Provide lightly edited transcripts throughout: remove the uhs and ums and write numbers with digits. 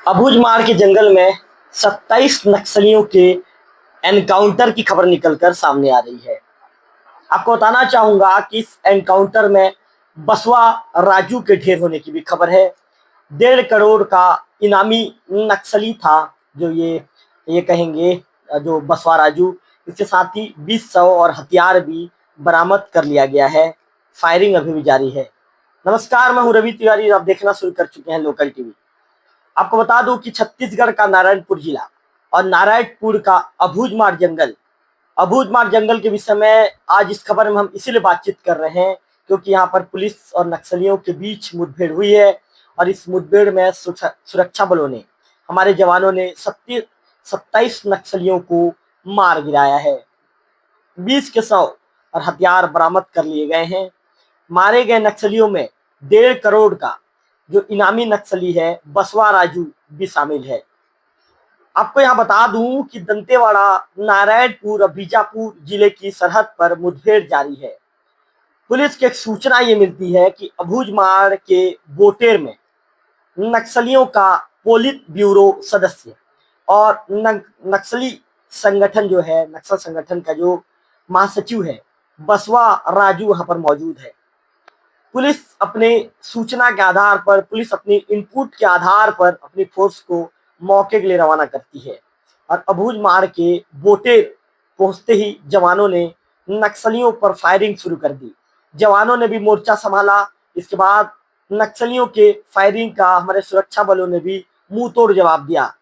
अबूझमाड़ के जंगल में 27 नक्सलियों के एनकाउंटर की खबर निकलकर सामने आ रही है। आपको बताना चाहूंगा कि इस एनकाउंटर में बसवा राजू के ढेर होने की भी खबर है। 1.5 करोड़ का इनामी नक्सली था जो ये कहेंगे जो बसवा राजू। इसके साथ ही 20 और हथियार भी बरामद कर लिया गया है। फायरिंग अभी भी जारी है। नमस्कार, मैं हूं रवि तिवारी। आप देखना शुरू कर चुके हैं लोकल टीवी। आपको बता दूं कि छत्तीसगढ़ का नारायणपुर जिला और नारायणपुर का अबूझमाड़ जंगल के विषय में आज इस खबर में हम इसीलिए बातचीत कर रहे हैं क्योंकि यहाँ पर पुलिस और नक्सलियों के बीच मुठभेड़ हुई है और इस मुठभेड़ में सुरक्षा बलों ने, हमारे जवानों ने 27 नक्सलियों को मार गिराया है। 20 के 100 और हथियार बरामद कर लिए गए हैं। मारे गए नक्सलियों में 1.5 करोड़ का जो इनामी नक्सली है बसवा राजू भी शामिल है। आपको यहाँ बता दूं कि दंतेवाड़ा, नारायणपुर और बीजापुर जिले की सरहद पर मुठभेड़ जारी है। पुलिस की एक सूचना ये मिलती है कि अबूझमाड़ के बोटेर में नक्सलियों का पोलित ब्यूरो सदस्य और नक्सली संगठन जो है, नक्सल संगठन का जो महासचिव है बसवा राजू वहां पर मौजूद है। पुलिस अपने सूचना के आधार पर, पुलिस अपनी इनपुट के आधार पर अपनी फोर्स को मौके के लिए रवाना करती है और अबूझमाड़ के बोटेर पहुंचते ही जवानों ने नक्सलियों पर फायरिंग शुरू कर दी। जवानों ने भी मोर्चा संभाला। इसके बाद नक्सलियों के फायरिंग का हमारे सुरक्षा बलों ने भी मुंह तोड़ जवाब दिया।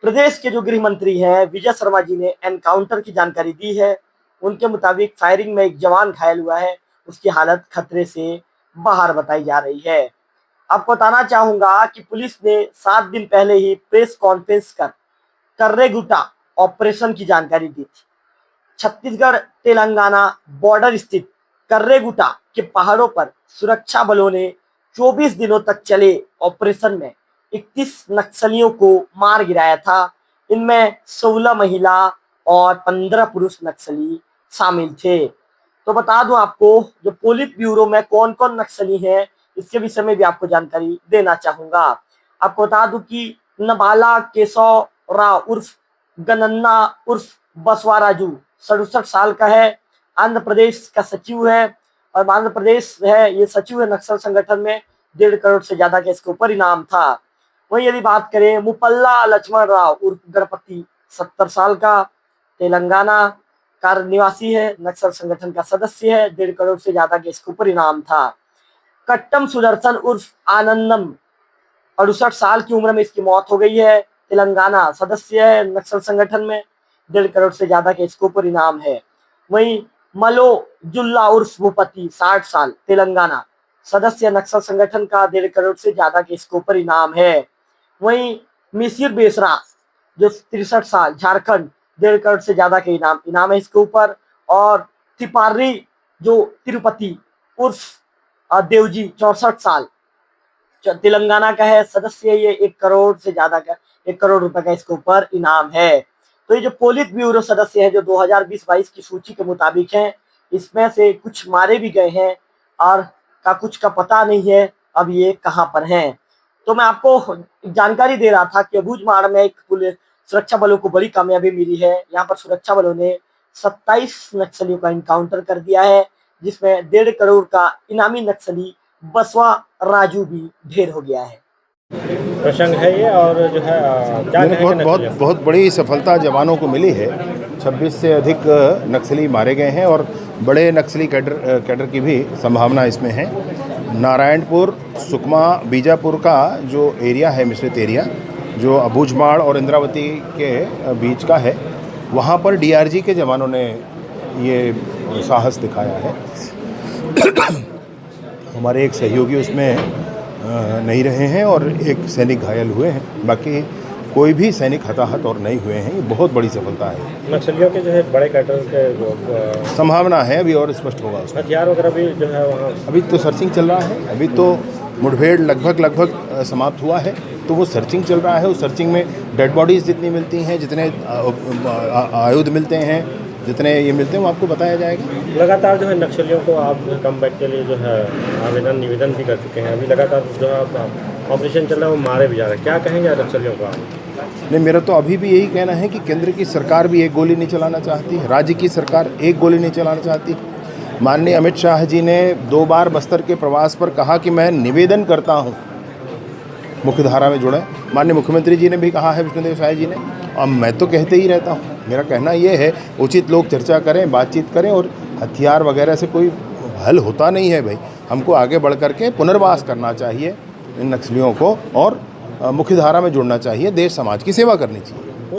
प्रदेश के जो गृह मंत्री हैं विजय शर्मा जी ने एनकाउंटर की जानकारी दी है। उनके मुताबिक फायरिंग में एक जवान घायल हुआ है, उसकी हालत खतरे से बाहर बताई जा रही है। आपको बताना चाहूंगा कि पुलिस ने 7 दिन पहले ही प्रेस कॉन्फ्रेंस कर कर्रेगुटा ऑपरेशन की जानकारी दी थी। छत्तीसगढ़ तेलंगाना बॉर्डर स्थित कर्रेगुटा के पहाड़ों पर सुरक्षा बलों ने 24 दिनों तक चले ऑपरेशन में 31 नक्सलियों को मार गिराया था। इनमें 16 महिला और 15 पुरुष नक्सली शामिल थे। तो बता दूं आपको जो पोलित ब्यूरो में कौन कौन नक्सली हैं इसके विषय में भी आपको जानकारी देना चाहूंगा। आपको बता दूं कि नबाला केशव राव उर्फ गनन्ना उर्फ बसवा राजू 67 साल का है। आंध्र प्रदेश का सचिव है और आंध्र प्रदेश है, ये सचिव है नक्सल संगठन में। 1.5 करोड़ से ज्यादा का इसके ऊपर इनाम था। वहीं यदि बात करें मुपल्ला लक्ष्मण राव उर्फ गणपति 70 साल का, तेलंगाना का निवासी है, नक्सल संगठन का सदस्य है। 1.5 करोड़ से ज्यादा के इसके ऊपर इनाम था। कट्टम सुदर्शन उर्फ आनंदम 68 साल की उम्र में इसकी मौत हो गई है। तेलंगाना सदस्य है नक्सल संगठन में। 1.5 करोड़ से ज्यादा के इसके ऊपर इनाम है। वहीं मलो जुल्ला उर्फ भूपति 60 साल, तेलंगाना सदस्य नक्सल संगठन का। 1.5 करोड़ से ज्यादा के इसके ऊपर इनाम है। वहीं मिसिर बेसरा जो 63 साल, झारखंड, 1.5 करोड़ से ज्यादा के इनाम है इसके ऊपर। और तिपारी जो तिरुपति उर्फ देवजी 64 साल, तेलंगाना का है, सदस्य ये 1 करोड़ से ज्यादा का, 1 करोड़ रुपए का इसके ऊपर इनाम है। तो ये जो पोलित ब्यूरो सदस्य है जो 2020-22 की सूची के मुताबिक हैं, इसमें से कुछ मारे भी गए हैं और कुछ का पता नहीं है अब ये कहाँ पर हैं। तो मैं आपको जानकारी दे रहा था कि अबूझमाड़ में एक पुलिस सुरक्षा बलों को बड़ी कामयाबी मिली है। यहाँ पर सुरक्षा बलों ने 27 नक्सलियों का इनकाउंटर कर दिया है जिसमें 1.5 करोड़ का इनामी नक्सली बसवा राजू भी ढेर हो गया है। प्रसंग है ये और जो है बहुत बड़ी सफलता जवानों को मिली है। 26 से अधिक नक्सली मारे गए हैं और बड़े नक्सली कैडर की भी संभावना इसमें है। नारायणपुर, सुकमा, बीजापुर का जो एरिया है, मिश्रित एरिया जो अबूझमाड़ और इंद्रावती के बीच का है, वहाँ पर डीआरजी के जवानों ने ये साहस दिखाया है। हमारे एक सहयोगी उसमें नहीं रहे हैं और एक सैनिक घायल हुए हैं। बाकी कोई भी सैनिक हताहत और नहीं हुए हैं। ये बहुत बड़ी सफलता है। नक्सलियों के जो है बड़े कैडर के संभावना है, अभी और स्पष्ट होगा। हथियार वगैरह भी जो है वहाँ अभी तो सर्चिंग चल रहा है। अभी तो मुठभेड़ लगभग समाप्त हुआ है, तो वो सर्चिंग चल रहा है। उस सर्चिंग में डेड बॉडीज़ जितनी मिलती हैं, जितने आयुध मिलते हैं, जितने ये मिलते हैं वो आपको बताया जाएगा। लगातार जो है नक्सलियों को आप कम बैक के लिए जो है आवेदन निवेदन भी कर चुके हैं। अभी लगातार जो है ऑपरेशन चल रहा है वो मारे भी जा रहे हैं, क्या कहेंगे नक्सलियों को आप? नहीं, मेरा तो अभी भी यही कहना है कि केंद्र की सरकार भी एक गोली नहीं चलाना चाहती, राज्य की सरकार एक गोली नहीं चलाना चाहती। माननीय अमित शाह जी ने 2 बार बस्तर के प्रवास पर कहा कि मैं निवेदन करता हूं मुख्यधारा में जुड़े। माननीय मुख्यमंत्री जी ने भी कहा है, विष्णुदेव साय जी ने, और मैं तो कहते ही रहता हूं। मेरा कहना ये है, उचित लोग चर्चा करें, बातचीत करें, और हथियार वगैरह से कोई हल होता नहीं है भाई। हमको आगे बढ़ करके पुनर्वास करना चाहिए इन नक्सलियों को, और मुख्यधारा में जुड़ना चाहिए, देश समाज की सेवा करनी चाहिए।